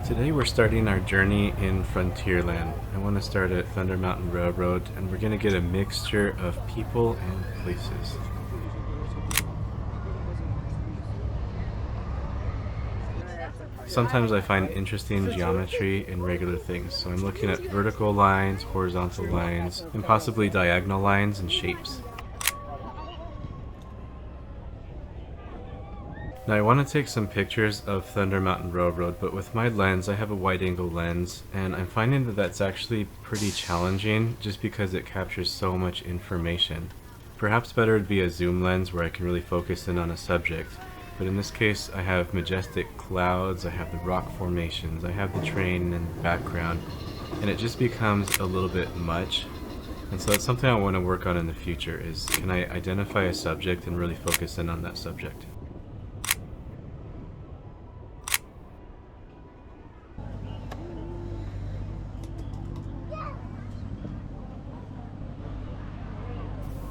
Today we're starting our journey in Frontierland. I want to start at Thunder Mountain Railroad, and we're going to get a mixture of people and places. Sometimes I find interesting geometry in regular things, so I'm looking at vertical lines, horizontal lines, and possibly diagonal lines and shapes. Now I want to take some pictures of Thunder Mountain Railroad, but with my lens, I have a wide-angle lens, and I'm finding that that's actually pretty challenging just because it captures so much information. Perhaps better would be a zoom lens where I can really focus in on a subject, but in this case I have majestic clouds, I have the rock formations, I have the train in the background, and it just becomes a little bit much. And so that's something I want to work on in the future, is can I identify a subject and really focus in on that subject.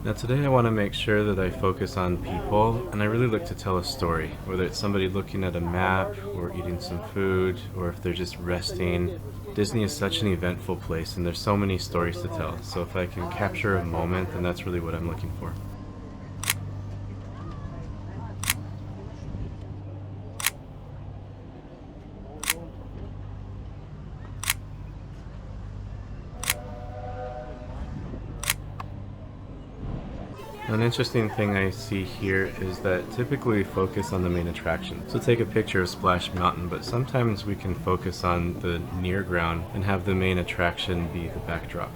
Now today I want to make sure that I focus on people, and I really look to tell a story, whether it's somebody looking at a map, or eating some food, or if they're just resting. Disney is such an eventful place, and there's so many stories to tell, so if I can capture a moment, then that's really what I'm looking for. An interesting thing I see here is that typically we focus on the main attraction. So take a picture of Splash Mountain, but sometimes we can focus on the near ground and have the main attraction be the backdrop.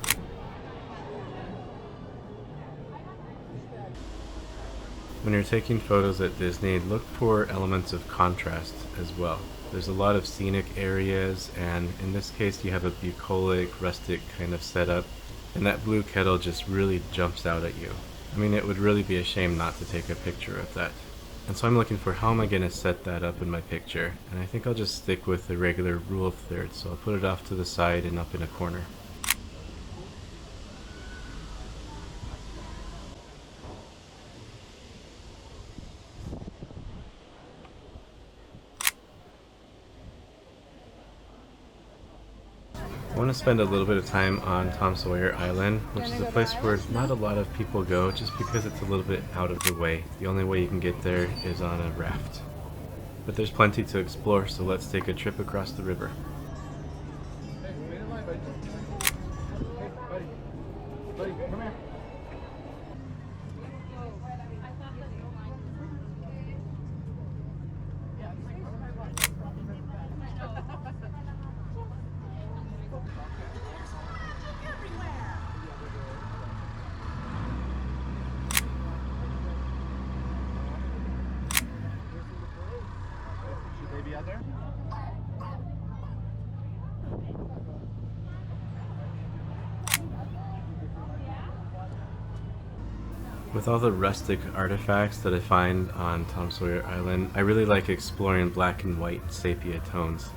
When you're taking photos at Disney, look for elements of contrast as well. There's a lot of scenic areas, and in this case you have a bucolic, rustic kind of setup, and that blue kettle just really jumps out at you. I mean, it would really be a shame not to take a picture of that. And so I'm looking for how am I going to set that up in my picture, and I think I'll just stick with the regular rule of thirds, so I'll put it off to the side and up in a corner. I want to spend a little bit of time on Sawyer Island, which is a place where not a lot of people go just because it's a little bit out of the way. The only way you can get there is on a raft. But there's plenty to explore, so let's take a trip across the river. With all the rustic artifacts that I find on Sawyer Island, I really like exploring black and white sepia tones.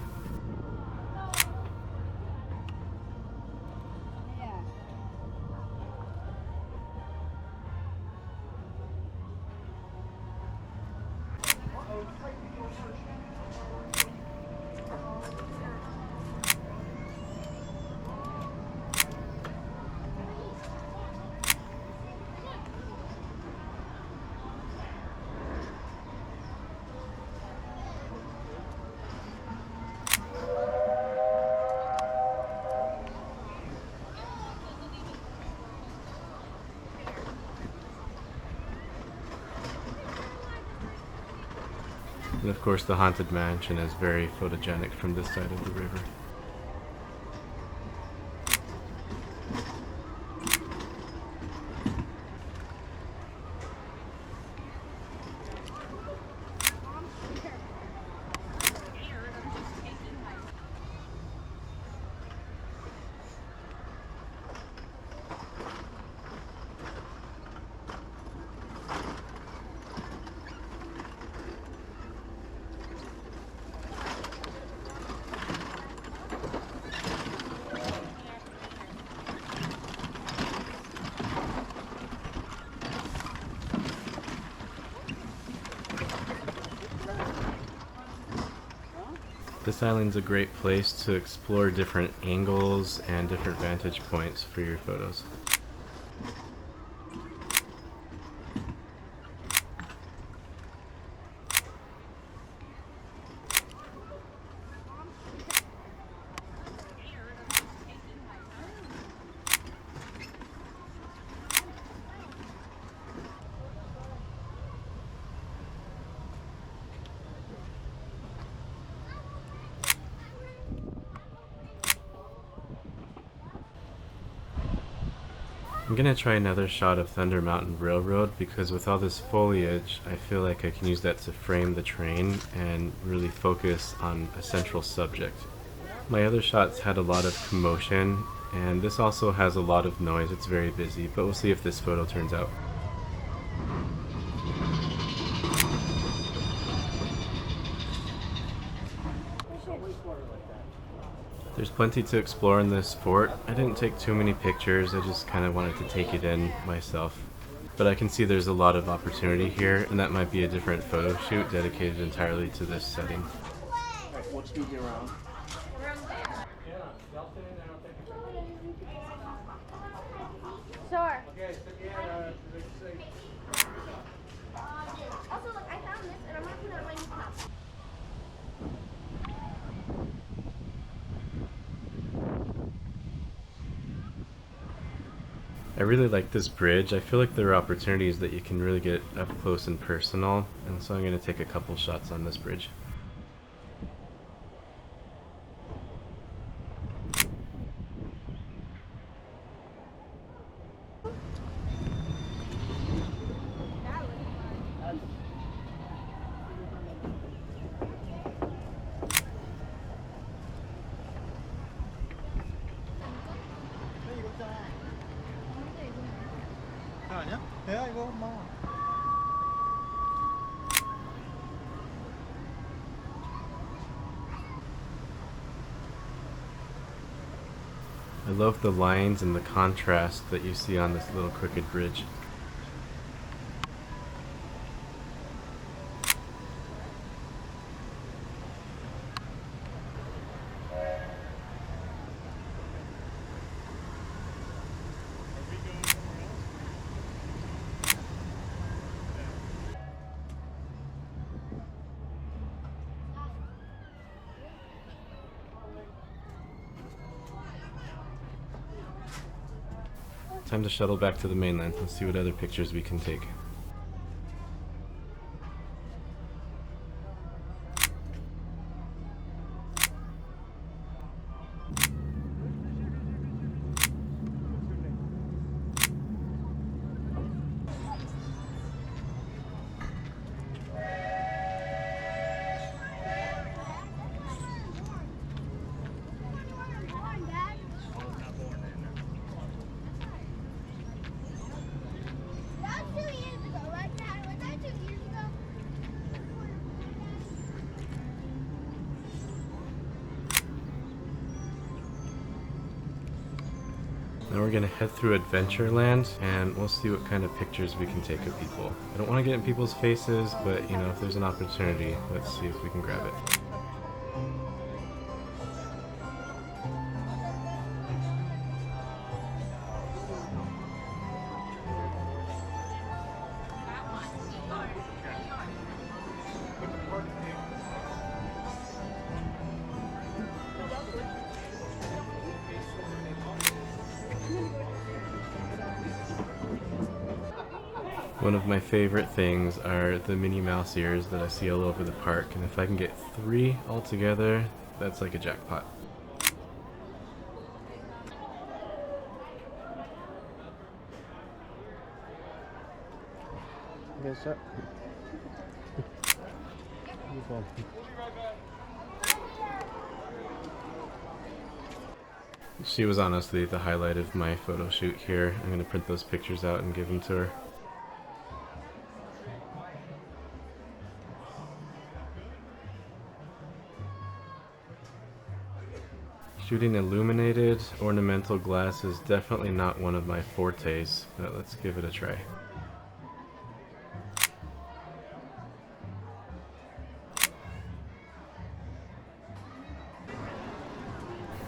And of course the Haunted Mansion is very photogenic from this side of the river. This island's a great place to explore different angles and different vantage points for your photos. I'm gonna try another shot of Thunder Mountain Railroad because with all this foliage, I feel like I can use that to frame the train and really focus on a central subject. My other shots had a lot of commotion, and this also has a lot of noise. It's very busy, but we'll see if this photo turns out. There's plenty to explore in this fort. I didn't take too many pictures, I just kind of wanted to take it in myself. But I can see there's a lot of opportunity here, and that might be a different photo shoot dedicated entirely to this setting. What's moving around? Sure. Okay, so yeah, Also, look, I found this, and I'm gonna put it on my new cup. I really like this bridge. I feel like there are opportunities that you can really get up close and personal, and so I'm going to take a couple shots on this bridge. 아니야? 배야 이거 막. I love the lines and the contrast that you see on this little crooked bridge. Time to shuttle back to the mainland. Let's see what other pictures we can take. Now we're gonna head through Adventureland and we'll see what kind of pictures we can take of people. I don't want to get in people's faces, but you know, if there's an opportunity, let's see if we can grab it. One of my favorite things are the Minnie Mouse ears that I see all over the park, and if I can get 3 all together, that's like a jackpot. Yes, sir. She was honestly the highlight of my photo shoot here. I'm going to print those pictures out and give them to her. Shooting illuminated ornamental glass is definitely not one of my fortes, but let's give it a try.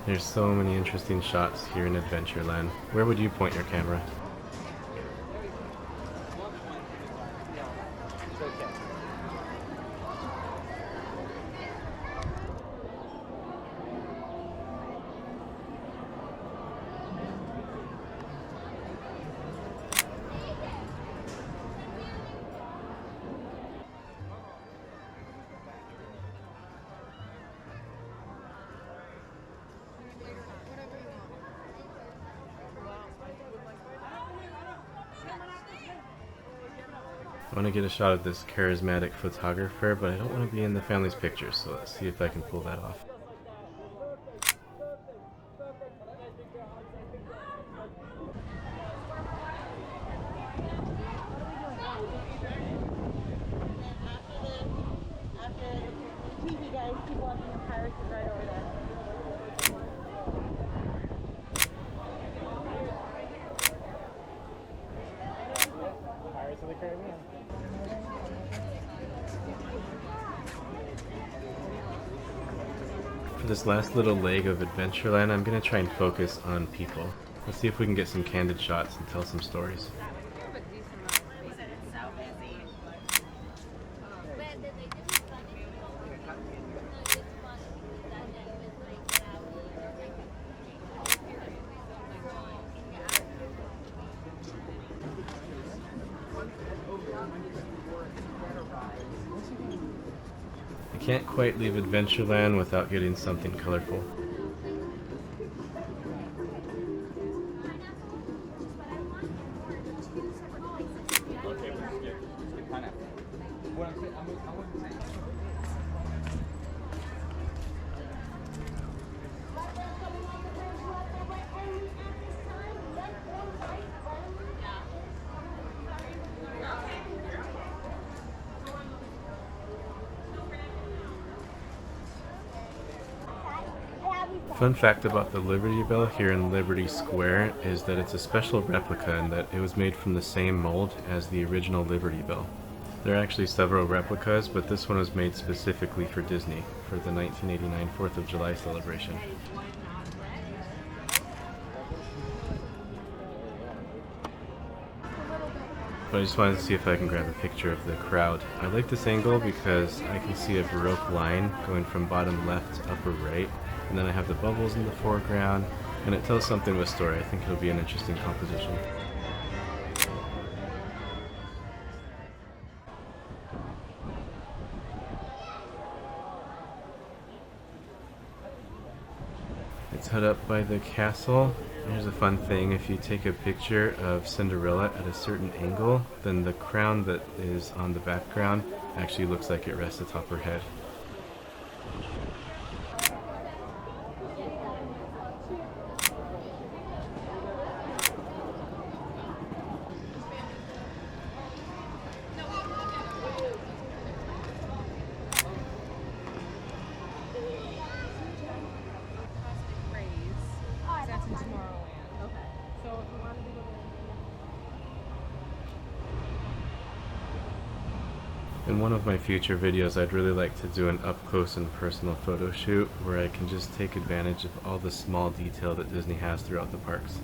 There's so many interesting shots here in Adventureland. Where would you point your camera? I want to get a shot of this charismatic photographer, but I don't want to be in the family's pictures, so let's see if I can pull that off. For this last little leg of Adventureland, I'm going to try and focus on people. Let's see if we can get some candid shots and tell some stories. I can't quite leave Adventureland without getting something colorful. Fun fact about the Liberty Bell here in Liberty Square is that it's a special replica and that it was made from the same mold as the original Liberty Bell. There are actually several replicas, but this one was made specifically for Disney for the 1989 4th of July celebration. But I just wanted to see if I can grab a picture of the crowd. I like this angle because I can see a Baroque line going from bottom left to upper right. And then I have the bubbles in the foreground, and it tells something with story. I think it'll be an interesting composition. It's held up by the castle. Here's a fun thing: if you take a picture of Cinderella at a certain angle, then the crown that is on the background actually looks like it rests atop her head. In one of my future videos, I'd really like to do an up-close and personal photo shoot where I can just take advantage of all the small detail that Disney has throughout the parks.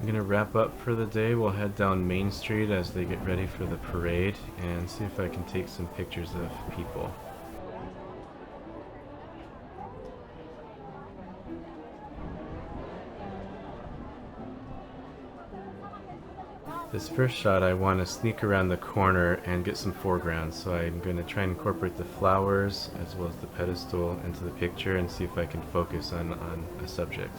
I'm gonna wrap up for the day. We'll head down Main Street as they get ready for the parade and see if I can take some pictures of people. This first shot, I want to sneak around the corner and get some foreground, so I'm going to try and incorporate the flowers as well as the pedestal into the picture and see if I can focus on a subject.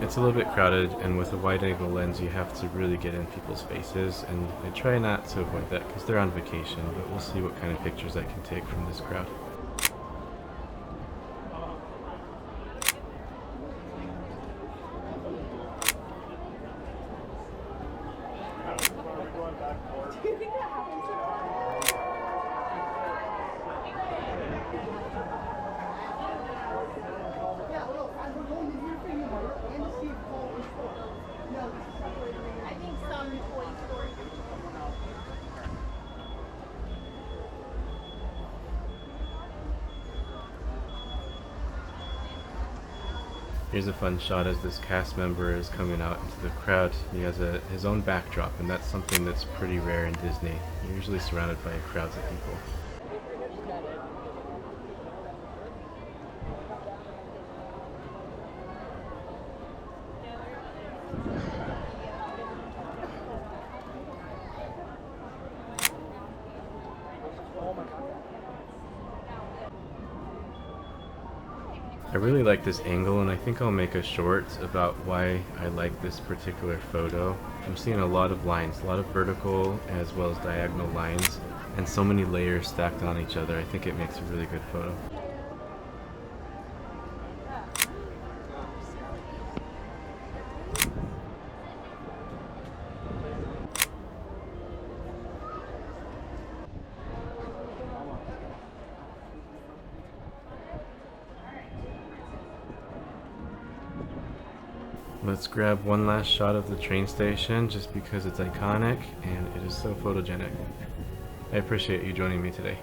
It's a little bit crowded, and with a wide-angle lens you have to really get in people's faces, and I try not to avoid that because they're on vacation, but we'll see what kind of pictures I can take from this crowd. Here's a fun shot as this cast member is coming out into the crowd. He has his own backdrop, and that's something that's pretty rare in Disney. You're usually surrounded by crowds of people. I really like this angle, and I think I'll make a short about why I like this particular photo. I'm seeing a lot of lines, a lot of vertical as well as diagonal lines, and so many layers stacked on each other. I think it makes a really good photo. Let's grab one last shot of the train station just because it's iconic and it is so photogenic. I appreciate you joining me today.